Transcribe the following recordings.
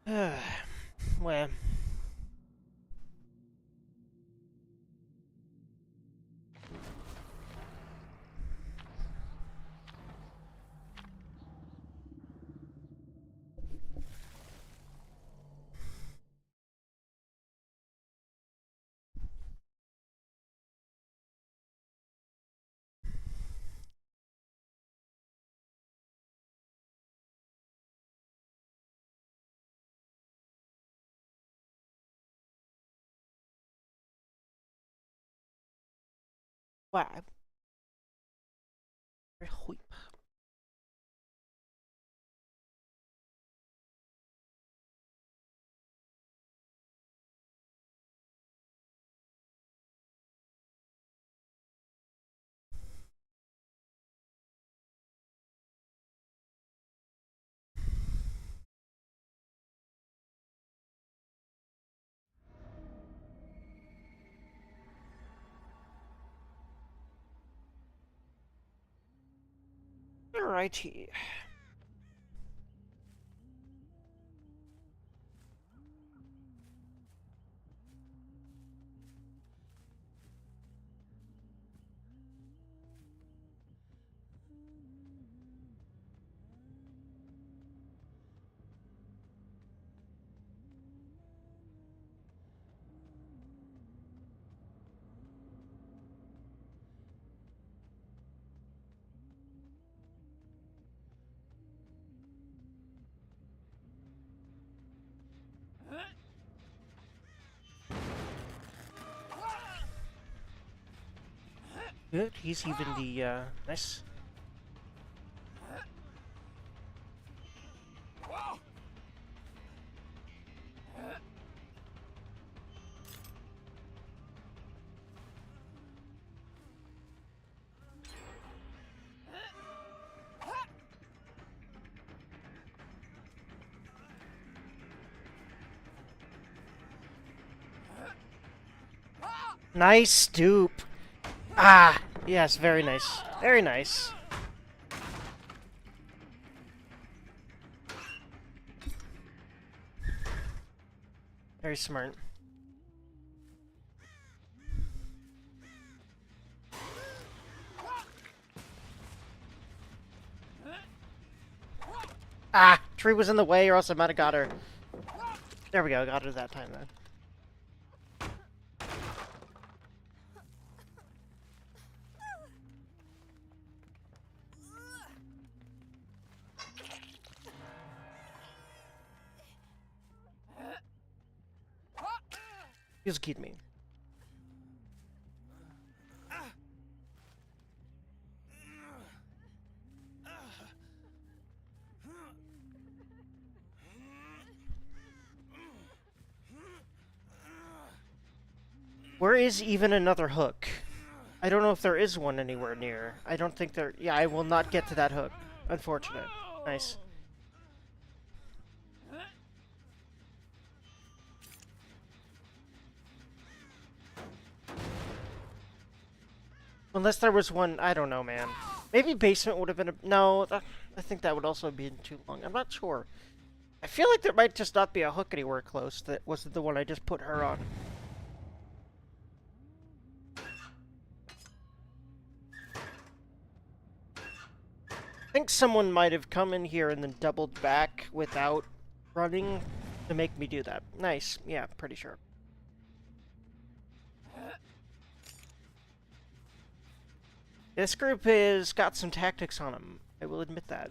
Well, wow. Alrighty. Good. He's even the nice. Nice dupe. Ah, yes, very nice. Very nice. Very smart. Ah, tree was in the way or else I might have got her. There we go, got her that time then. Just keep me. Where is even another hook? I don't know if there is one anywhere near. I don't think there... Yeah, I will not get to that hook. Unfortunate. Nice. Unless there was one... I don't know, man. Maybe basement would have been a... No, I think that would also be too long. I'm not sure. I feel like there might just not be a hook anywhere close that wasn't the one I just put her on. I think someone might have come in here and then doubled back without running to make me do that. Nice. Yeah, pretty sure. This group has got some tactics on them. I will admit that.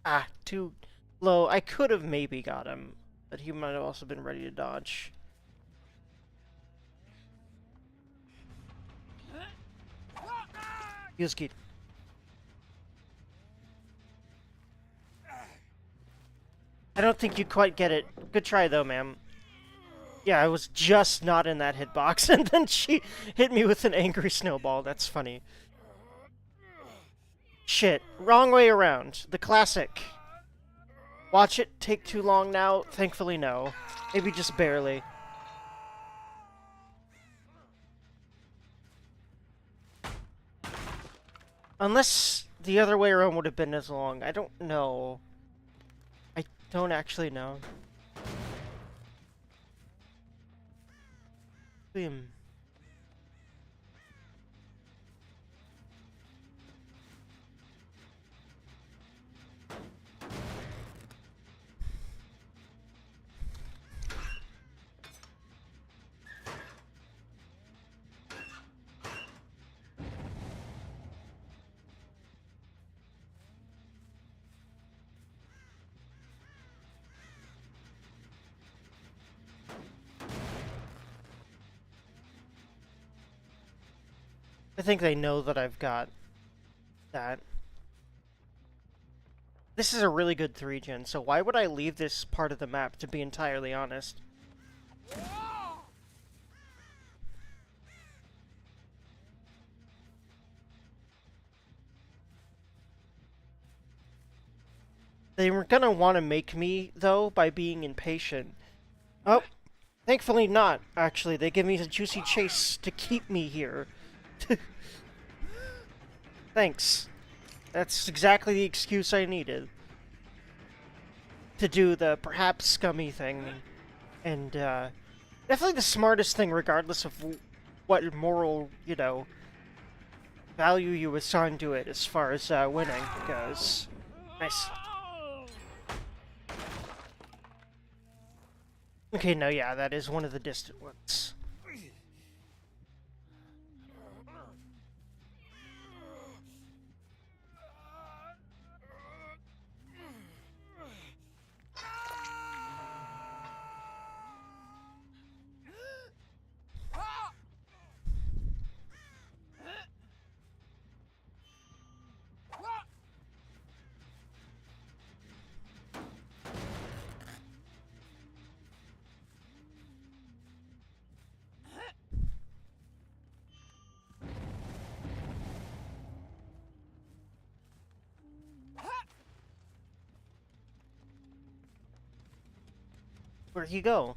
Ah, too low. I could have maybe got him, but he might have also been ready to dodge. Yuski. I don't think you quite get it. Good try though, ma'am. Yeah, I was just not in that hitbox, and then she hit me with an angry snowball. That's funny. Shit, wrong way around. The classic. Watch it take too long now? Thankfully, no. Maybe just barely. Unless the other way around would have been as long. I don't know. I don't actually know. Hmm. I think they know that I've got that. This is a really good 3-gen, so why would I leave this part of the map, to be entirely honest? They were gonna want to make me, though, by being impatient. Oh, thankfully not, actually. They give me a juicy chase to keep me here. Thanks. That's exactly the excuse I needed. To do the perhaps scummy thing. And, definitely the smartest thing, regardless of what moral, you know, value you assign to it as far as, winning goes. Nice. Okay, no, yeah, that is one of the distant ones. Where'd he go?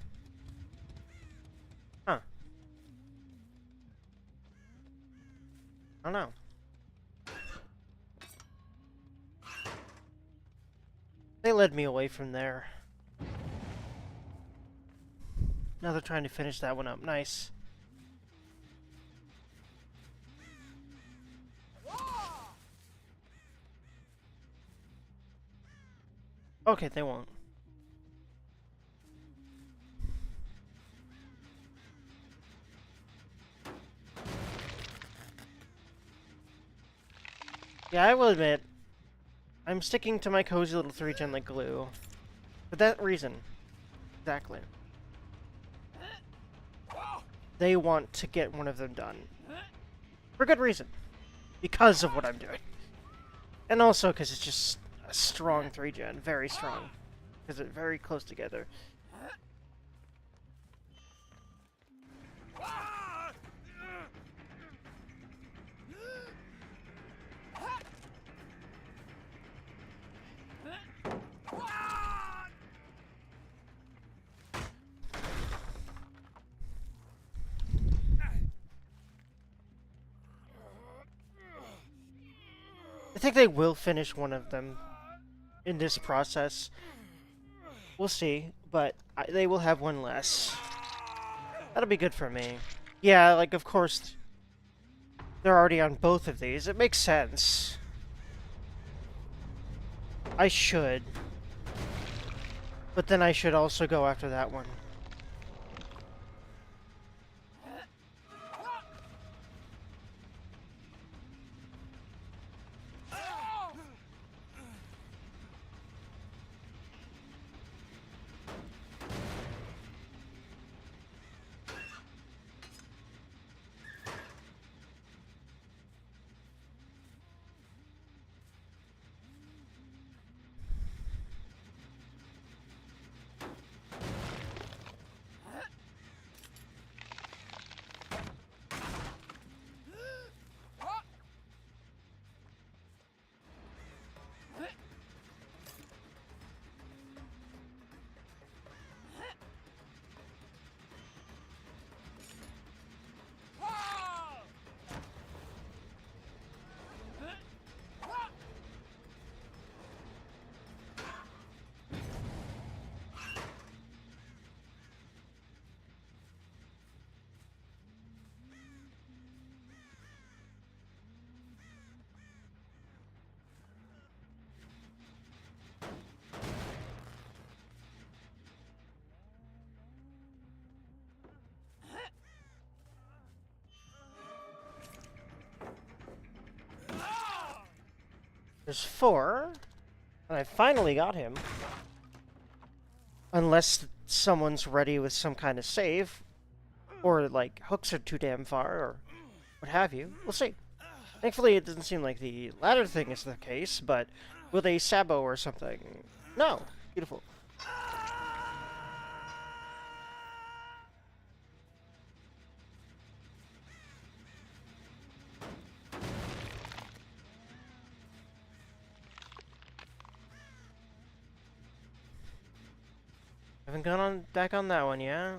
Huh. I don't know. They led me away from there. Now they're trying to finish that one up. Nice. Okay, they won't. Yeah, I will admit, I'm sticking to my cozy little 3-gen like glue. For that reason. Exactly. They want to get one of them done. For good reason. Because of what I'm doing. And also because it's just a strong 3-gen. Very strong. Because it's very close together. I think they will finish one of them in this process. We'll see, but they will have one less. That'll be good for me. Yeah, like, of course, they're already on both of these. It makes sense. I should. But then I should also go after that one. There's 4. And I finally got him. Unless someone's ready with some kind of save. Or, like, hooks are too damn far, or what have you. We'll see. Thankfully, it doesn't seem like the latter thing is the case, but with a sabot or something... No. Beautiful. Haven't gone back on that one yet.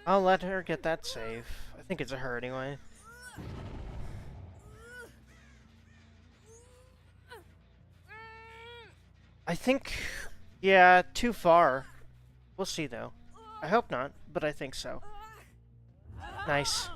I'll let her get that save. I think it's a her anyway. I think... yeah, too far. We'll see, though. I hope not, but I think so. Nice.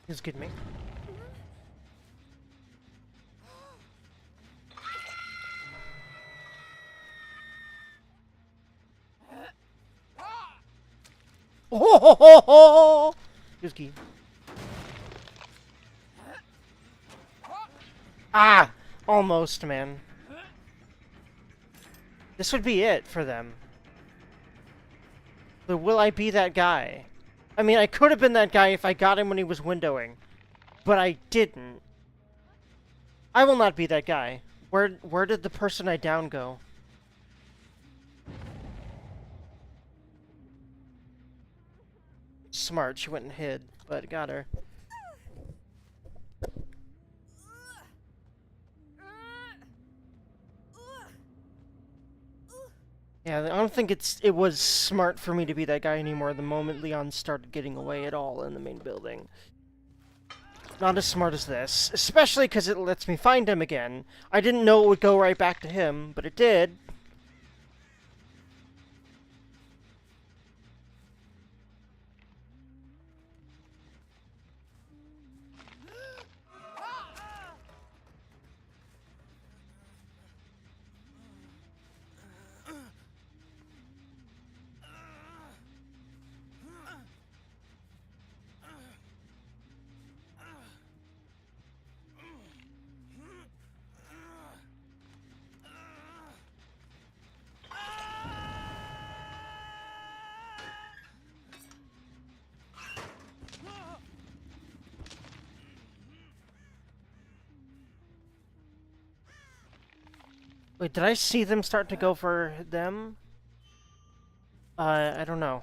He's getting me. Oh! He's key. Ah! Almost, man. This would be it for them. But will I be that guy? I mean, I could have been that guy if I got him when he was windowing. But I didn't. I will not be that guy. Where did the person I downed go? Smart, she went and hid, but got her. Yeah, I don't think it was smart for me to be that guy anymore the moment Leon started getting away at all in the main building. Not as smart as this, especially because it lets me find him again. I didn't know it would go right back to him, but it did. Wait, did I see them start to go for them? I don't know.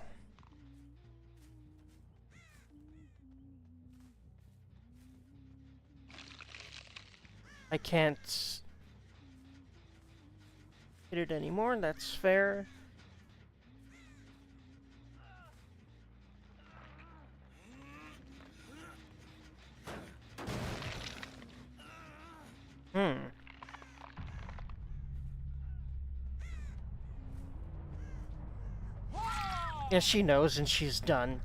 I can't hit it anymore, that's fair. Yeah, she knows and she's done.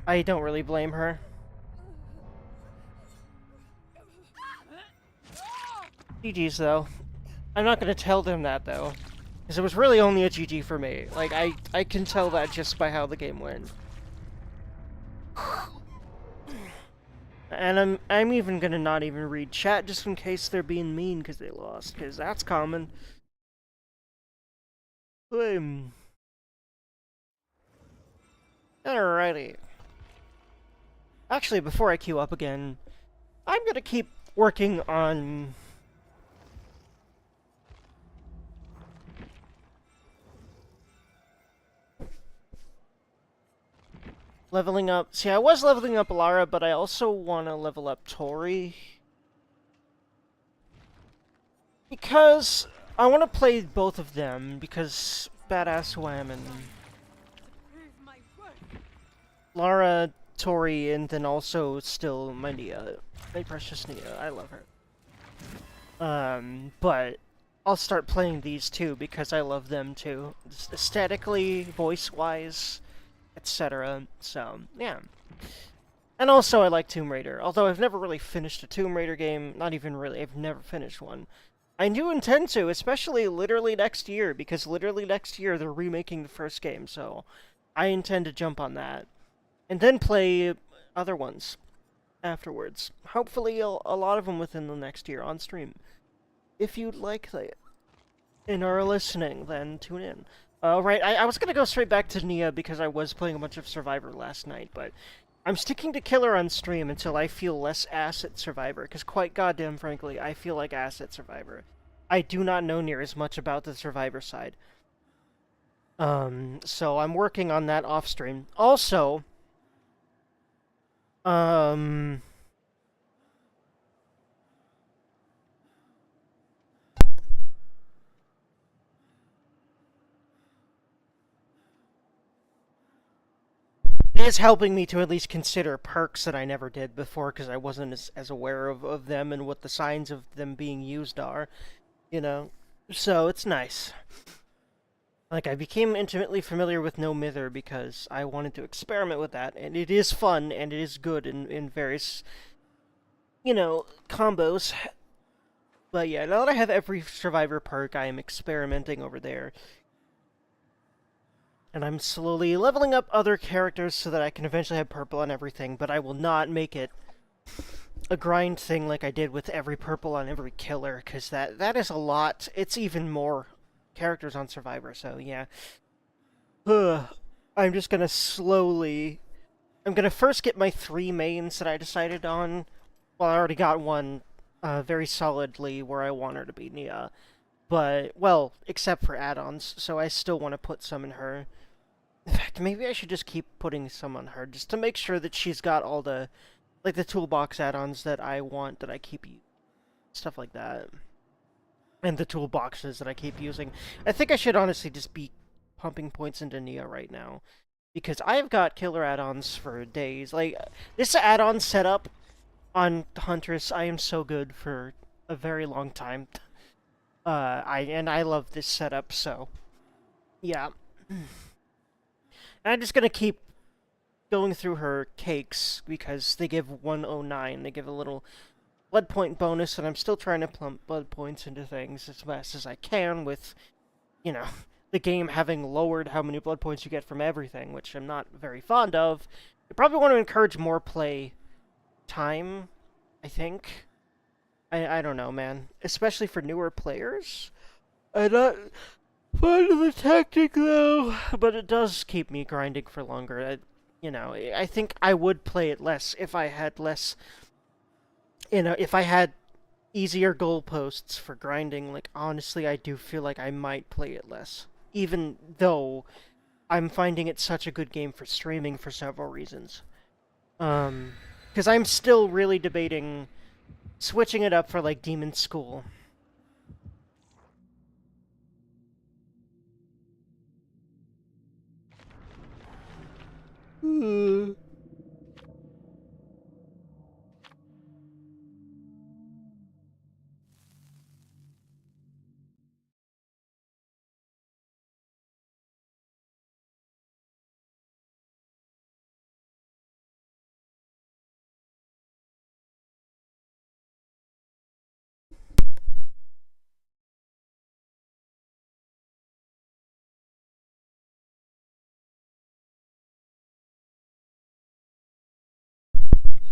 I don't really blame her. GG's though. I'm not gonna tell them that though. Because it was really only a GG for me. Like, I can tell that just by how the game went. And I'm even gonna not even read chat just in case they're being mean because they lost. Because that's common. Alrighty. Actually, before I queue up again, I'm gonna keep working on... leveling up... See, I was leveling up Lara, but I also want to level up Tori. Because I want to play both of them because Badass Wham and Lara, Tori, and then also still my Nia, my precious Nia. I love her. But I'll start playing these too because I love them too, aesthetically, voice-wise, etc. So yeah. And also, I like Tomb Raider, although I've never really finished a Tomb Raider game, not even really, I've never finished one. I do intend to, especially literally next year, because literally next year they're remaking the first game, so I intend to jump on that. And then play other ones afterwards. Hopefully a lot of them within the next year on stream. If you'd like that and are listening, then tune in. Right, I was gonna go straight back to Nia because I was playing a bunch of Survivor last night, but I'm sticking to Killer on stream until I feel less ass at Survivor, because quite goddamn frankly, I feel like ass at Survivor. I do not know near as much about the Survivor side. So I'm working on that off stream. Also, um... it is helping me to at least consider perks that I never did before because I wasn't as aware of them and what the signs of them being used are, you know? So it's nice. Like, I became intimately familiar with No Mither because I wanted to experiment with that, and it is fun and it is good in various, combos. But yeah, now that I have every Survivor perk, I am experimenting over there. And I'm slowly leveling up other characters so that I can eventually have purple on everything, but I will not make it a grind thing like I did with every purple on every killer, because that is a lot. It's even more characters on Survivor, so yeah. I'm just gonna slowly... I'm gonna first get my 3 mains that I decided on. Well, I already got one very solidly where I want her to be, Nia. But, well, except for add-ons, so I still want to put some in her. In fact, maybe I should just keep putting some on her, just to make sure that she's got all the, like, the toolbox add-ons that I want, that I keep using. Stuff like that. And the toolboxes that I keep using. I think I should honestly just be pumping points into Nia right now. Because I've got killer add-ons for days. Like, this add-on setup on Huntress, I am so good for a very long time. I love this setup, so... yeah. I'm just gonna keep going through her cakes because they give 109. They give a little blood point bonus, and I'm still trying to plump blood points into things as best as I can with, the game having lowered how many blood points you get from everything, which I'm not very fond of. You probably want to encourage more play time, I think. I don't know, man. Especially for newer players. I'm not fond of the tactic, though, but it does keep me grinding for longer. I think I would play it less if I had less, if I had easier goalposts for grinding. Like, honestly, I do feel like I might play it less. Even though I'm finding it such a good game for streaming for several reasons. Because I'm still really debating switching it up for, like, Demon School.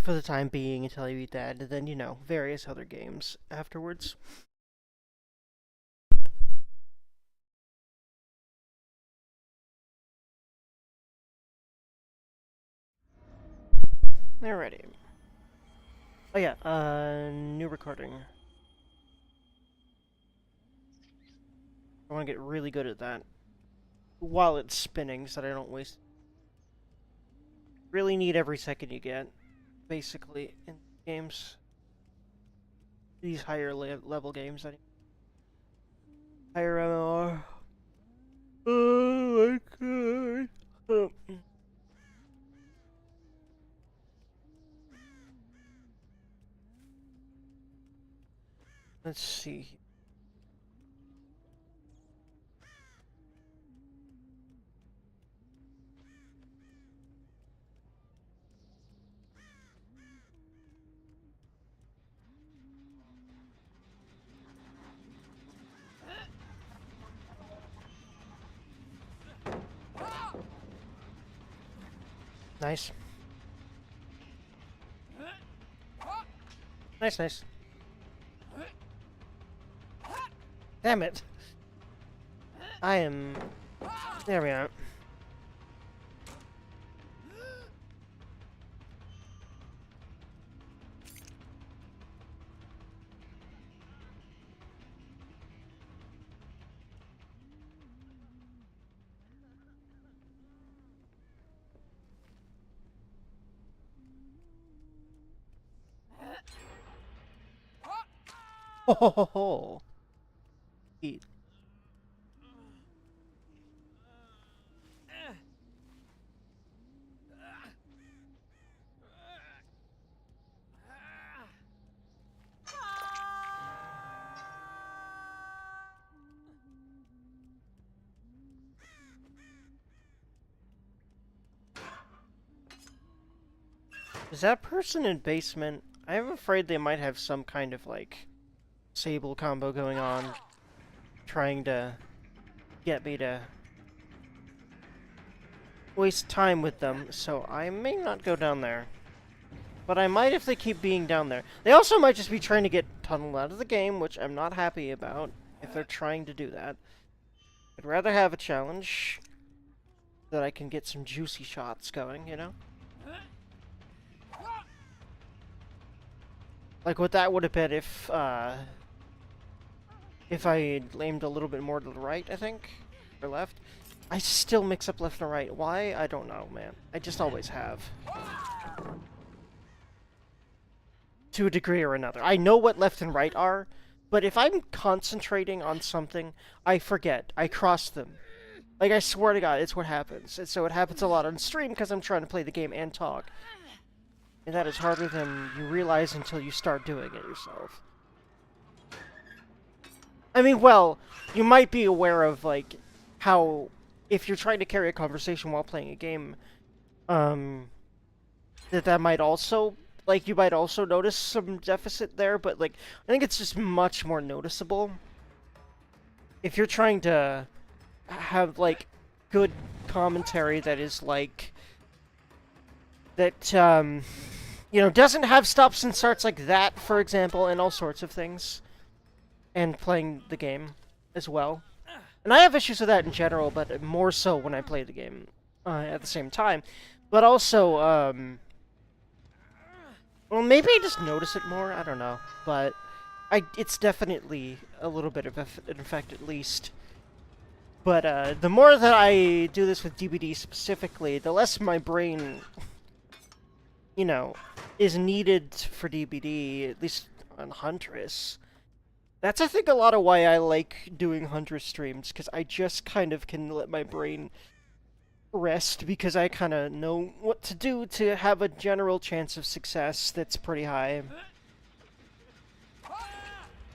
For the time being until I beat that, and then, various other games afterwards. Alrighty. Oh yeah, new recording. I want to get really good at that while it's spinning so that I don't waste... really need every second you get, basically, in games. These higher level games. Higher MMR. Oh my god. Let's see. Nice. Nice, nice. Damn it. I am... There we are. Ho ho ho ho. Eat. Is that person in basement? I'm afraid they might have some kind of, like, Sable combo going on. Trying to get me to waste time with them, so I may not go down there. But I might if they keep being down there. They also might just be trying to get tunneled out of the game, which I'm not happy about if they're trying to do that. I'd rather have a challenge so that I can get some juicy shots going, you know? Like what that would have been if I aimed a little bit more to the right, I think? Or left? I still mix up left and right. Why? I don't know, man. I just always have. To a degree or another. I know what left and right are, but if I'm concentrating on something, I forget. I cross them. Like, I swear to God, it's what happens. And so it happens a lot on stream because I'm trying to play the game and talk. And that is harder than you realize until you start doing it yourself. I mean, well, you might be aware of, like, how if you're trying to carry a conversation while playing a game, that might also, like, you might also notice some deficit there, but, like, I think it's just much more noticeable if you're trying to have, like, good commentary that is, like, that, you know, doesn't have stops and starts like that, for example, and all sorts of things, and playing the game as well. And I have issues with that in general, but more so when I play the game at the same time. But also, well, maybe I just notice it more, I don't know. But it's definitely a little bit of an effect at least. But the more that I do this with DBD specifically, the less my brain, you know, is needed for DBD, at least on Huntress. That's, I think, a lot of why I like doing Huntress streams, because I just kind of can let my brain rest, because I kind of know what to do to have a general chance of success that's pretty high.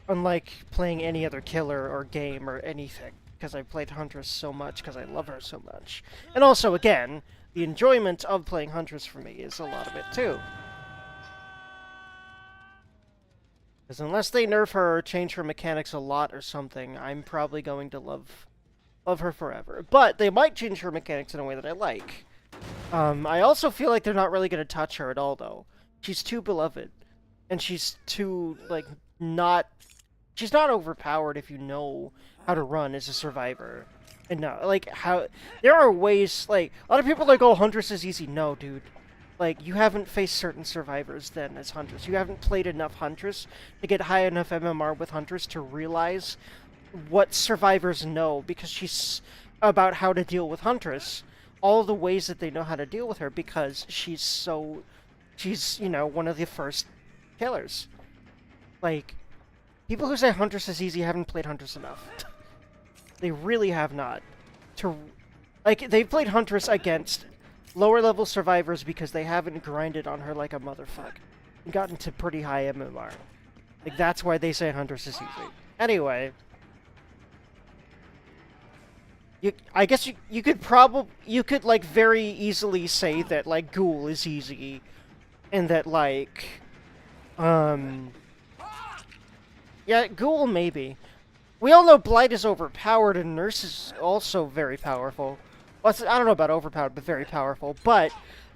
Unlike playing any other killer or game or anything, because I've played Huntress so much, because I love her so much. And also, again, the enjoyment of playing Huntress for me is a lot of it, too. Because unless they nerf her or change her mechanics a lot or something, I'm probably going to love her forever. But they might change her mechanics in a way that I like. I also feel like they're not really going to touch her at all, though. She's too beloved. And she's too, like, not... She's not overpowered if you know how to run as a survivor. And no, like, how... There are ways, like... A lot of people are like, oh, Huntress is easy. No, dude. Like, you haven't faced certain survivors then as Huntress. You haven't played enough Huntress to get high enough MMR with Huntress to realize what survivors know, because she's about how to deal with Huntress. All the ways that they know how to deal with her, because she's so... She's, you know, one of the first killers. Like, people who say Huntress is easy haven't played Huntress enough. They really have not. To Like, they've played Huntress against lower level survivors because they haven't grinded on her like a motherfucker and gotten to pretty high MMR. Like, that's why they say Huntress is easy. Anyway, I guess you could like very easily say that like Ghoul is easy, and that like yeah, Ghoul maybe. We all know Blight is overpowered, and Nurse is also very powerful. Well, I don't know about overpowered, but very powerful. But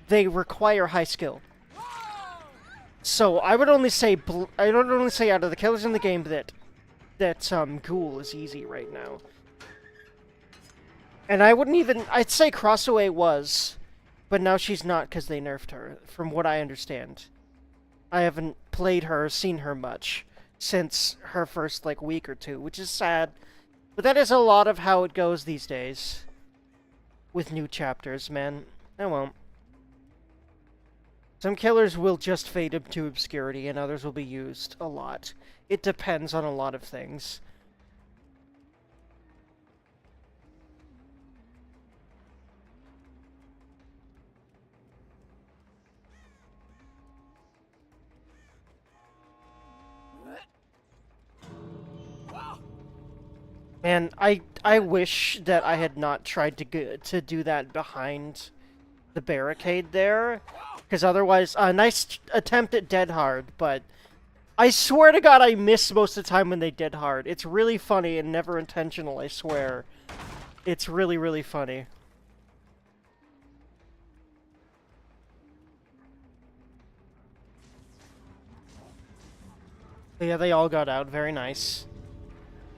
they require high skill. So I would only say I would only say out of the killers in the game that Ghoul is easy right now. And I wouldn't even... I'd say Crossaway was, but now she's not because they nerfed her, from what I understand. I haven't played her, seen her much, since her first, like, week or two, which is sad. But that is a lot of how it goes these days. With new chapters, man. I won't. Some killers will just fade into obscurity, and others will be used a lot. It depends on a lot of things. Man, I wish that I had not tried to do that behind the barricade there, because otherwise, a nice attempt at dead hard, but I swear to God I miss most of the time when they dead hard. It's really funny and never intentional, I swear. It's really, really funny. But yeah, they all got out. Very nice.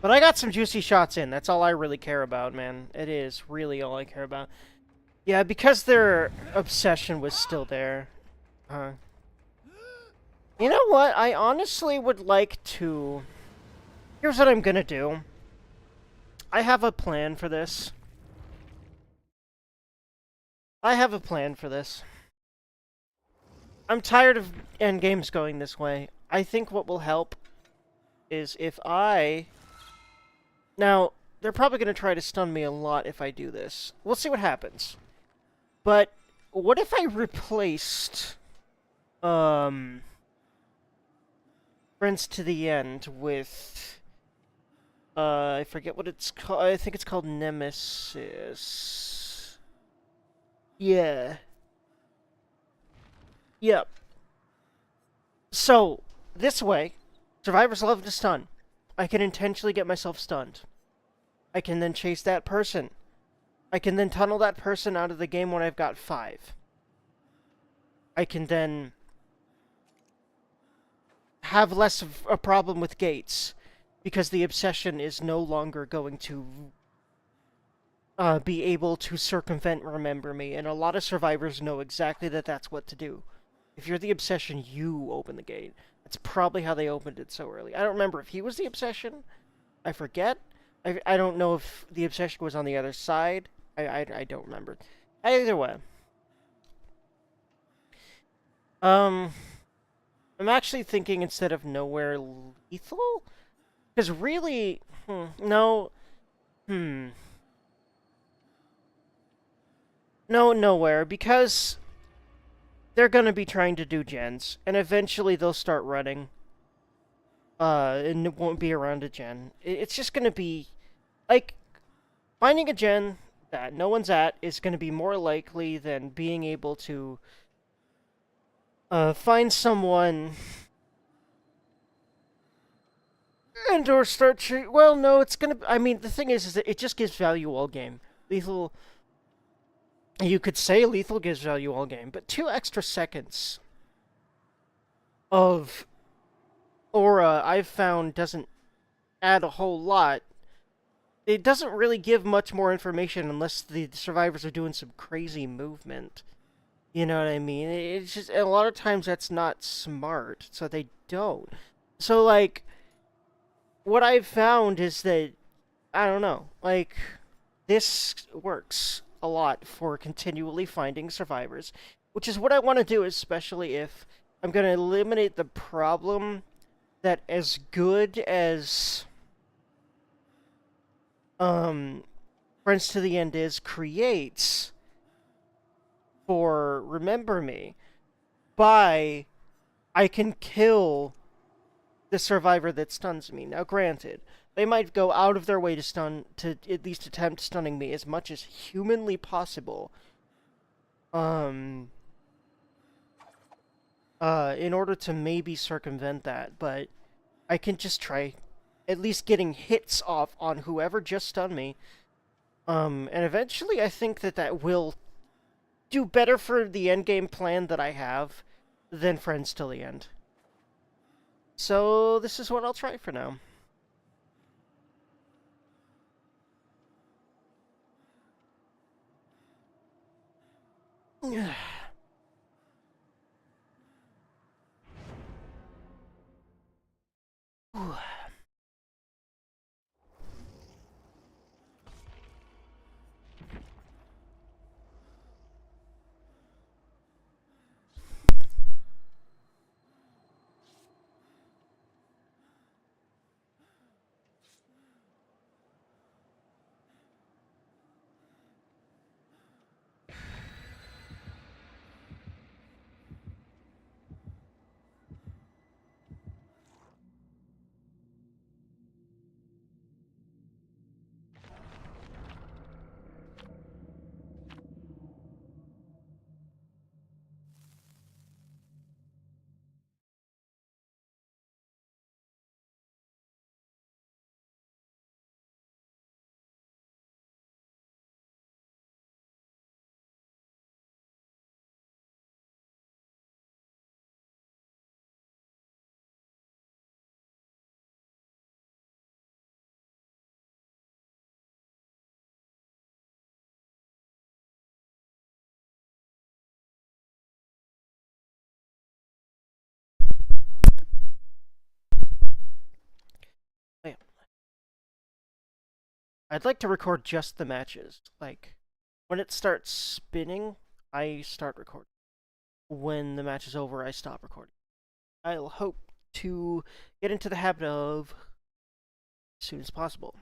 But I got some juicy shots in. That's all I really care about, man. It is really all I care about. Yeah, because their obsession was still there. You know what? I honestly would like to... Here's what I'm gonna do. I have a plan for this. I'm tired of endgames going this way. I think what will help is if I... Now, they're probably going to try to stun me a lot if I do this. We'll see what happens. But what if I replaced Friends to the End with I forget what it's called. I think it's called Nemesis. Yeah. Yep. So, this way, survivors love to stun. I can intentionally get myself stunned. I can then chase that person. I can then tunnel that person out of the game when I've got 5. I can then have less of a problem with gates, because the obsession is no longer going to be able to circumvent Remember Me, and a lot of survivors know exactly that that's what to do. If you're the obsession, you open the gate. That's probably how they opened it so early. I don't remember if he was the obsession. I forget. I don't know if the obsession was on the other side. I don't remember. Either way. I'm actually thinking instead of Nowhere Lethal? Because really... No, Nowhere, because... They're gonna be trying to do gens, and eventually they'll start running. And it won't be around a gen. It's just gonna be... Like, finding a gen that no one's at is gonna be more likely than being able to... find someone... And or start... Well, no, it's gonna... I mean, the thing is that it just gives value all game. Lethal... You could say Lethal gives value all game, but 2 extra seconds of aura I've found doesn't add a whole lot. It doesn't really give much more information unless the survivors are doing some crazy movement. You know what I mean? It's just, a lot of times that's not smart, so they don't. So, like, what I've found is that, I don't know, like, this works a lot for continually finding survivors, which is what I want to do, especially if I'm going to eliminate the problem that as good as Friends to the End is creates for Remember Me by I can kill the survivor that stuns me. Now, granted, they might go out of their way to at least attempt stunning me as much as humanly possible. Um, in order to maybe circumvent that, but I can just try at least getting hits off on whoever just stunned me. And eventually I think that will do better for the endgame plan that I have than Friends Till the End. So this is what I'll try for now. I'd like to record just the matches. Like, when it starts spinning, I start recording. When the match is over, I stop recording. I'll hope to get into the habit of as soon as possible.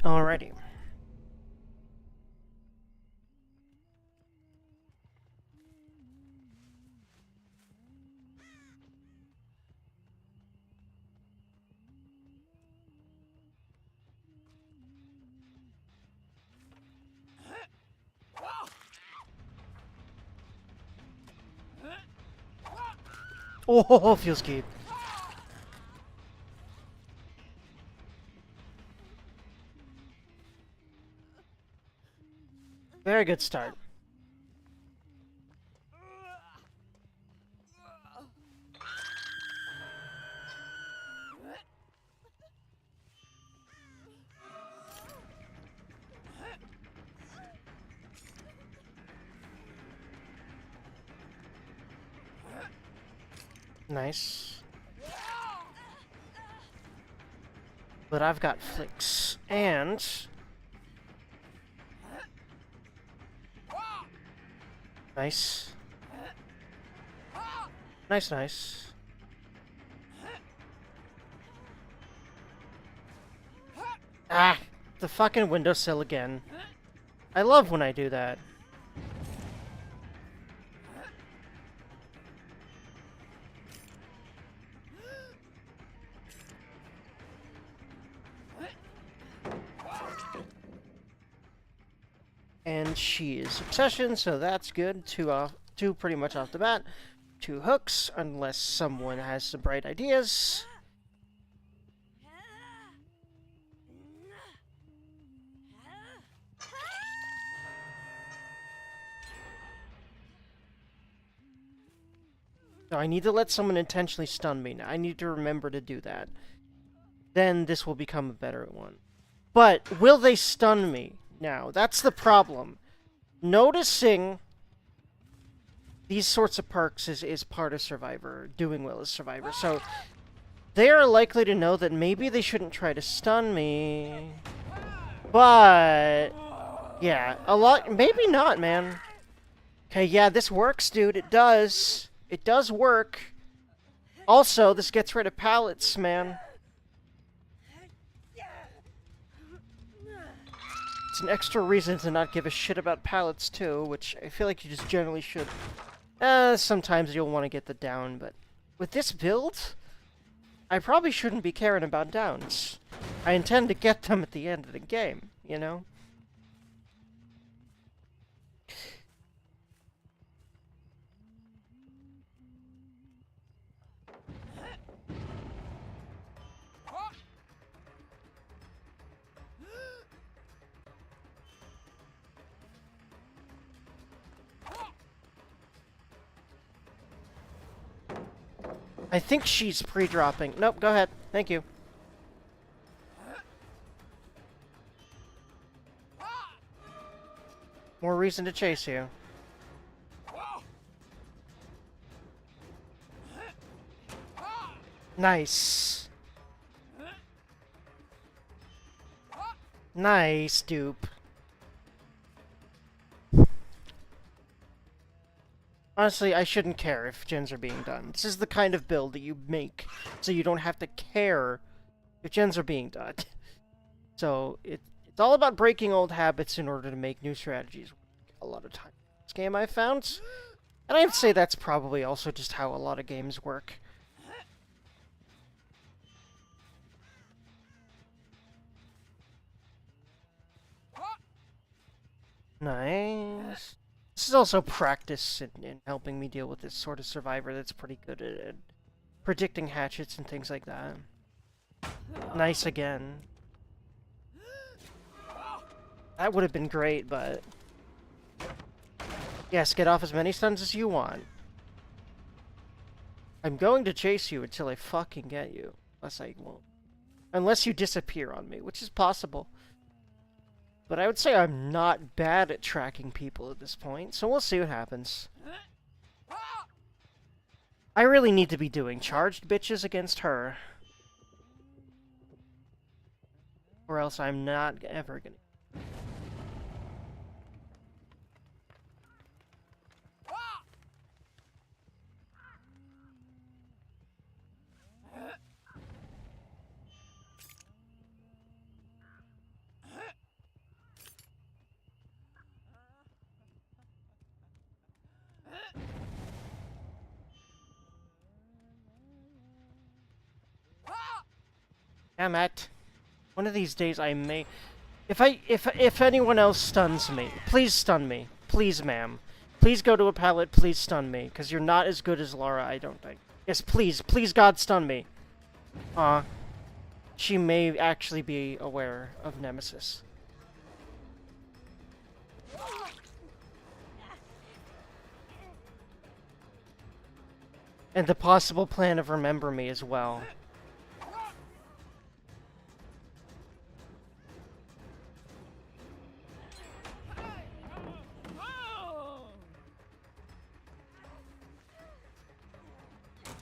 Alrighty. Oh, feels good. Very good start. Nice. But I've got flicks. And... Nice. Nice, nice. Ah! The fucking windowsill again. I love when I do that. And she is Obsession, so that's good. Two pretty much off the bat. 2 hooks, unless someone has some bright ideas. So I need to let someone intentionally stun me now. I need to remember to do that. Then this will become a better one. But will they stun me now? That's the problem. Noticing these sorts of perks is part of Survivor, doing well as Survivor. So they are likely to know that maybe they shouldn't try to stun me. But Yeah, a lot. Maybe not, man. Okay, yeah, this works, dude. It does. It does work. Also, this gets rid of pallets, man. It's an extra reason to not give a shit about pallets, too, which I feel like you just generally should. Sometimes you'll want to get the down, but with this build, I probably shouldn't be caring about downs. I intend to get them at the end of the game, you know? I think she's pre-dropping. Nope, go ahead. Thank you. More reason to chase you. Nice. Nice, dupe. Honestly, I shouldn't care if gens are being done. This is the kind of build that you make so you don't have to care if gens are being done. So, it's all about breaking old habits in order to make new strategies. A lot of time. This game I've found. And I'd say that's probably also just how a lot of games work. Nice. This is also practice in helping me deal with this sort of survivor that's pretty good at predicting hatchets and things like that. Nice again. That would have been great, but... Yes, get off as many stuns as you want. I'm going to chase you until I fucking get you. Unless I won't. Unless you disappear on me, which is possible. But I would say I'm not bad at tracking people at this point, so we'll see what happens. I really need to be doing charged bitches against her. Or else I'm not ever gonna... Damn it. One of these days I may... If anyone else stuns me, please stun me. Please, ma'am. Please go to a pallet, please stun me. Because you're not as good as Laura, I don't think. Yes, please. Please, God, stun me. She may actually be aware of Nemesis. And the possible plan of Remember Me as well.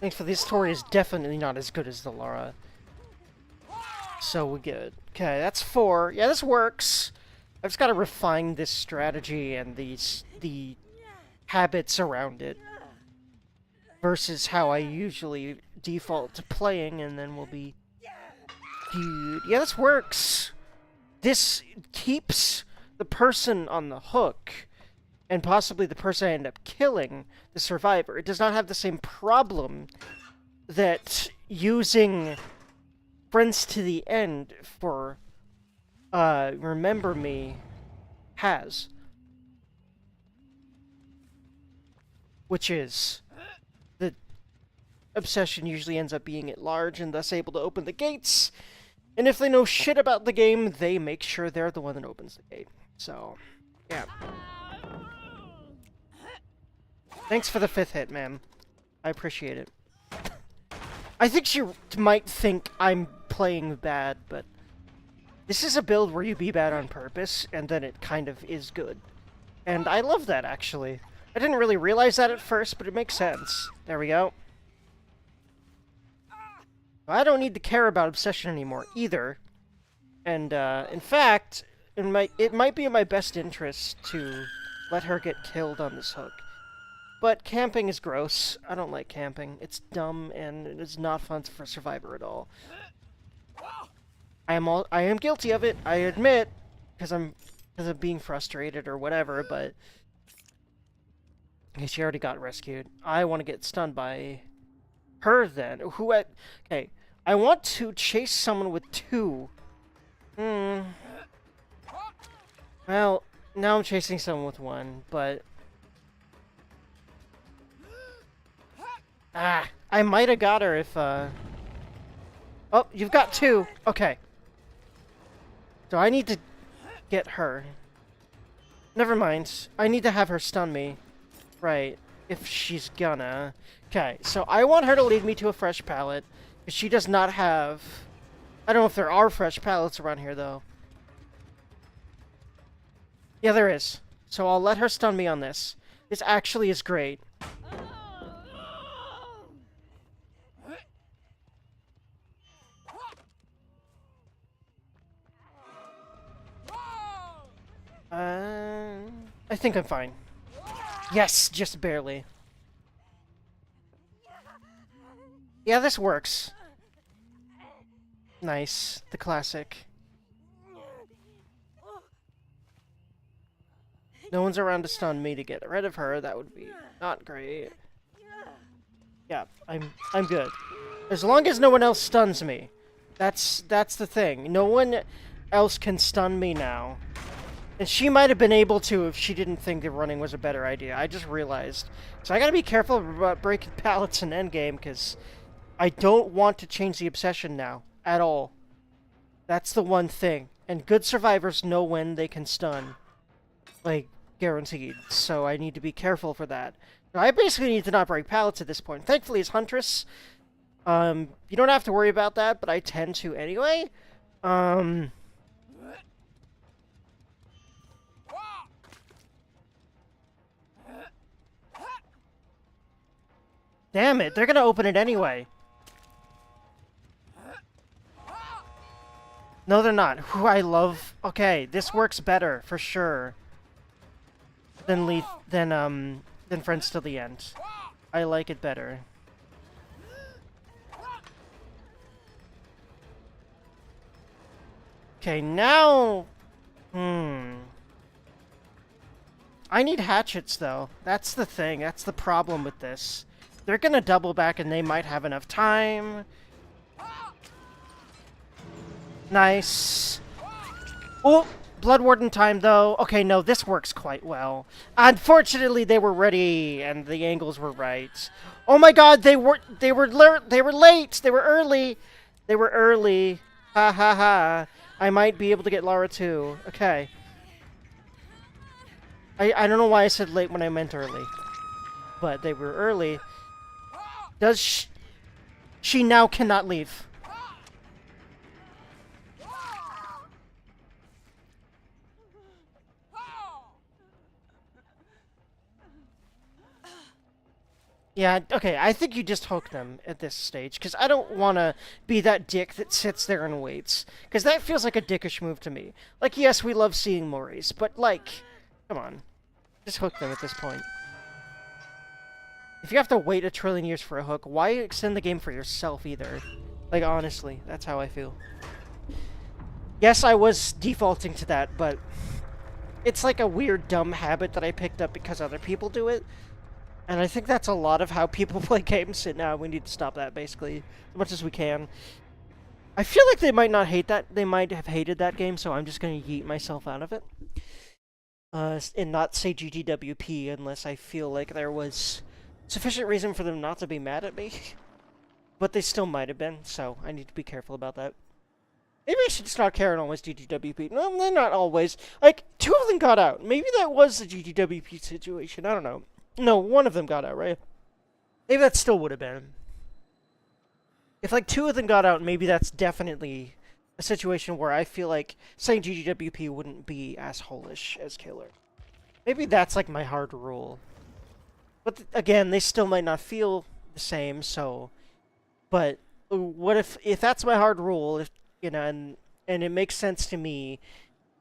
Thanks for this story is definitely not as good as the Laura. So we're good. Okay, that's 4. Yeah, this works. I've just got to refine this strategy and the habits around it. Versus how I usually default to playing, and then we'll be... Dude, yeah, this works! This keeps the person on the hook, and possibly the person I end up killing, the survivor. It does not have the same problem that using Friends to the End for Remember Me has. Which is... the obsession usually ends up being at large and thus able to open the gates. And if they know shit about the game, they make sure they're the one that opens the gate. So, yeah. Thanks for the 5th hit, ma'am. I appreciate it. I think she might think I'm playing bad, but this is a build where you be bad on purpose, and then it kind of is good. And I love that, actually. I didn't really realize that at first, but it makes sense. There we go. I don't need to care about obsession anymore, either. And, in fact, it might be in my best interest to let her get killed on this hook. But camping is gross. I don't like camping. It's dumb and it is not fun for Survivor at all. I am guilty of it, I admit, because of being frustrated or whatever, but okay, she already got rescued. I want to get stunned by her then. Okay, I want to chase someone with 2. Well, now I'm chasing someone with 1, but I might have got her if oh, you've got 2. Okay. So I need to get her. Never mind. I need to have her stun me. Right. If she's gonna. Okay, so I want her to lead me to a fresh pallet. Because she does not have... I don't know if there are fresh pallets around here, though. Yeah, there is. So I'll let her stun me on this. This actually is great. I think I'm fine. Yes, just barely. Yeah, this works. Nice. The classic. No one's around to stun me to get rid of her. That would be not great. Yeah, I'm good. As long as no one else stuns me. That's the thing. No one else can stun me now. And she might have been able to if she didn't think that running was a better idea. I just realized. So I gotta be careful about breaking pallets in endgame, because I don't want to change the obsession now. At all. That's the one thing. And good survivors know when they can stun. Like, guaranteed. So I need to be careful for that. So I basically need to not break pallets at this point. Thankfully, as Huntress, you don't have to worry about that, but I tend to anyway. Damn it, they're gonna open it anyway. No, they're not. Who I love... Okay, this works better, for sure. Than Friends Till the End. I like it better. Okay, now... I need hatchets, though. That's the thing. That's the problem with this. They're gonna double back and they might have enough time. Nice. Oh, Blood Warden time, though. Okay, no, this works quite well. Unfortunately, they were ready and the angles were right. Oh my god, they were late. They were early. They were early. Ha ha ha. I might be able to get Lara too. Okay. I don't know why I said late when I meant early. But they were early. Does she now cannot leave. Yeah, okay, I think you just hook them at this stage, because I don't want to be that dick that sits there and waits, because that feels like a dickish move to me. Like, yes, we love seeing Moris, but, like, come on. Just hook them at this point. If you have to wait 1,000,000,000,000 years for a hook, why extend the game for yourself, either? Like, honestly, that's how I feel. Yes, I was defaulting to that, but it's like a weird, dumb habit that I picked up because other people do it. And I think that's a lot of how people play games, and now we need to stop that, basically, as much as we can. I feel like they might not hate that. They might have hated that game, so I'm just going to yeet myself out of it. And not say GGWP unless I feel like there was sufficient reason for them not to be mad at me. But they still might have been, so I need to be careful about that. Maybe I should just not care and always GGWP. No, they're not always. Like, 2 of them got out. Maybe that was the GGWP situation. I don't know. No, 1 of them got out, right? Maybe that still would have been. If, like, 2 of them got out, maybe that's definitely a situation where I feel like saying GGWP wouldn't be as holish as killer. Maybe that's, like, my hard rule. But, again, they still might not feel the same, so... But, what if that's my hard rule, if, you know, and it makes sense to me,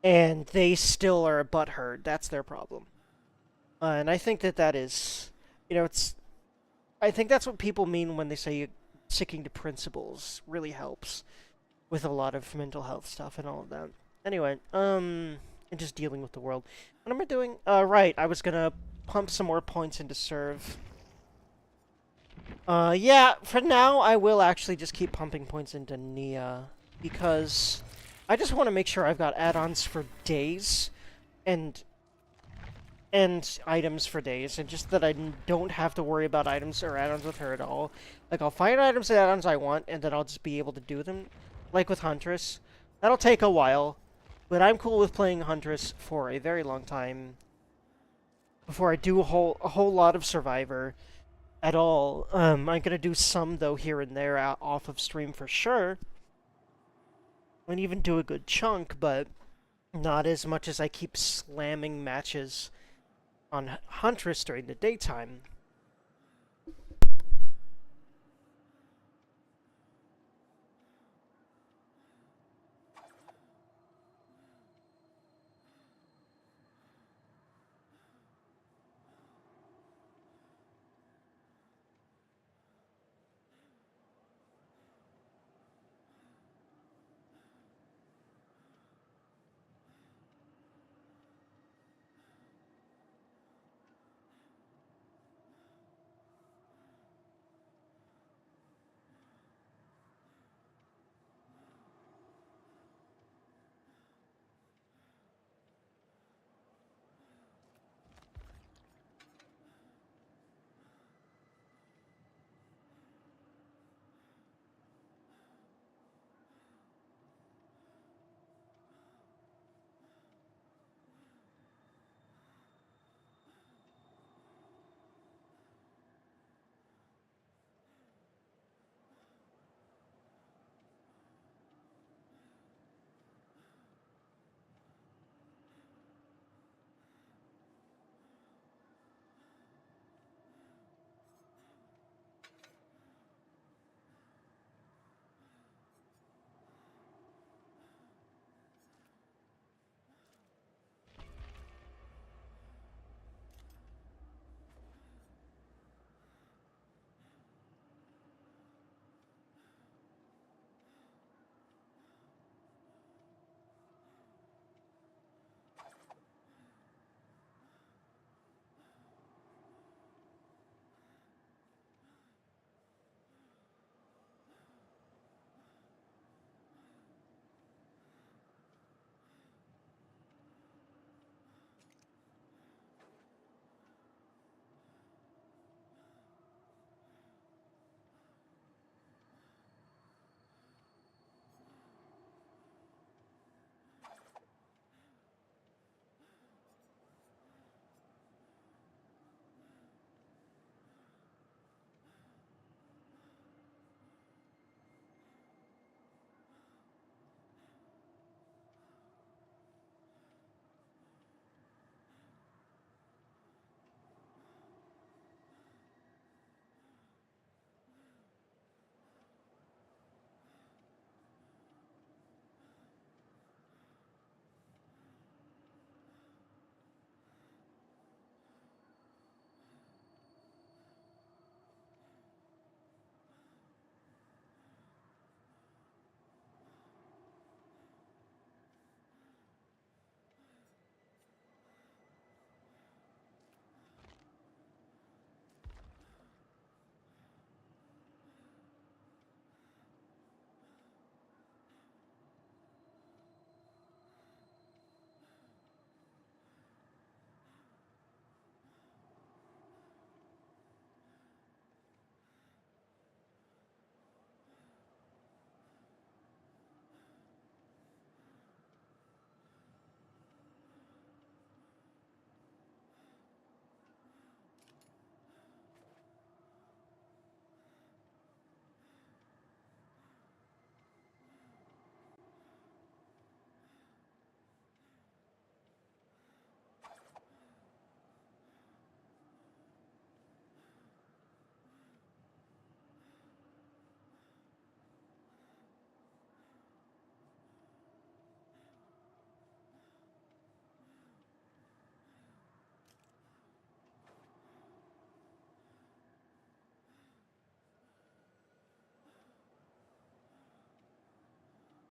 and they still are butthurt. That's their problem. And I think that is, it's. I think that's what people mean when they say sticking to principles really helps with a lot of mental health stuff and all of that. Anyway, and just dealing with the world. What am I doing? Right, I was gonna pump some more points into serve. Yeah, for now, I will actually just keep pumping points into Nia, because I just want to make sure I've got add-ons for days, and items for days, and just that I don't have to worry about items or add-ons with her at all. Like, I'll find items and add-ons I want, and then I'll just be able to do them. Like with Huntress. That'll take a while, but I'm cool with playing Huntress for a very long time before I do a whole lot of Survivor at all. I'm gonna do some, though, here and there off of stream for sure. And even do a good chunk, but not as much as I keep slamming matches on Huntress during the daytime.